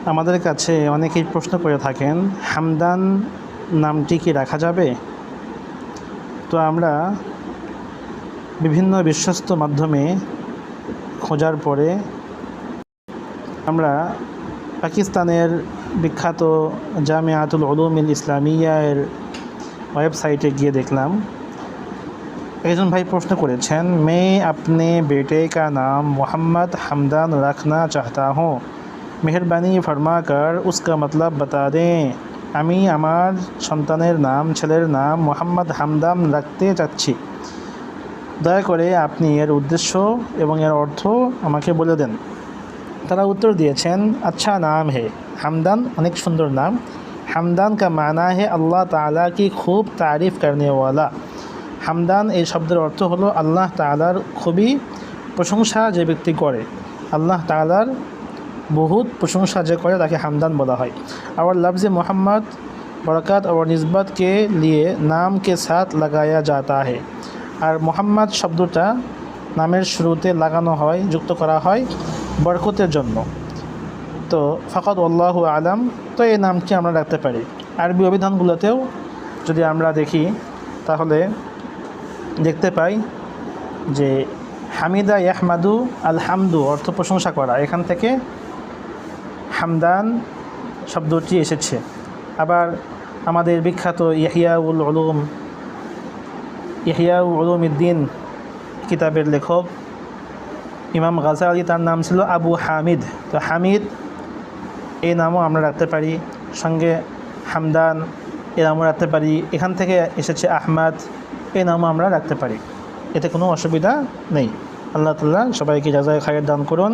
আমাদের কাছে অনেকেই প্রশ্ন করে থাকেন, হামদান নামটি কি রাখা যাবে? তো আমরা বিভিন্ন বিশ্বস্ত মাধ্যমে খোঁজার পরে আমরা পাকিস্তানের বিখ্যাত জামিয়াতুল উলুমিল ইসলামিয়ার ওয়েবসাইটে গিয়ে দেখলাম, একজন ভাই প্রশ্ন করেছেন, मैं अपने बेटे का नाम मोहम्मद हमदान रखना चाहता हूँ, मेहरबानी फरमाकर उसका मतलब बता दें। আমি আমার সন্তানের নাম, ছেলের নাম মোহাম্মদ হামদান রাখতে চাচ্ছি, দয়া করে আপনি এর উদ্দেশ্য এবং এর অর্থ আমাকে বলে দেন। তারা উত্তর দিয়েছেন, আচ্ছা নাম হে হামদান, অনেক সুন্দর নাম। হামদান কা মানা হে আল্লাহ তাআলা কি খুব তারিফ করনে ওয়ালা। হামদান এই শব্দের অর্থ হলো আল্লাহ তাআলার খুবই প্রশংসা যে ব্যক্তি করে, আল্লাহ তাআলার बहुत प्रशंसा जो करे ताकि हमदान बोला है। और लफ्ज़ मोहम्मद बरकत और निस्बत के लिए नाम के साथ लगाया जाता है। और मोहम्मद शब्दटा नामेर शुरूते लागानो है, जुक्त करा है बरकतेर जन्य। तो फ़कत अल्लाहु आलम। तो ये नाम की आमरा राखते पारी। आरबी अभिधानगुलोतेও যদি আমরা দেখি তাহলে দেখতে পাই যে হামিদা ইয়াহমাদু আল হামদু অর্থ প্রশংসা করা, এখান থেকে হামদান শব্দটি এসেছে। আবার আমাদের বিখ্যাত ইহইয়াউল উলুমিদ্দিন কিতাবের লেখক ইমাম গাজালি, তার নাম ছিল আবু হামিদ। তো হামিদ এই নামও আমরা রাখতে পারি, সঙ্গে হামদান এই নামও রাখতে পারি। এখান থেকে এসেছে আহমদ, এই নামও আমরা রাখতে পারি, এতে কোনো অসুবিধা নেই। আল্লাহ তাআলা সবাইকে জাযায়ে খায়ের দান করুন।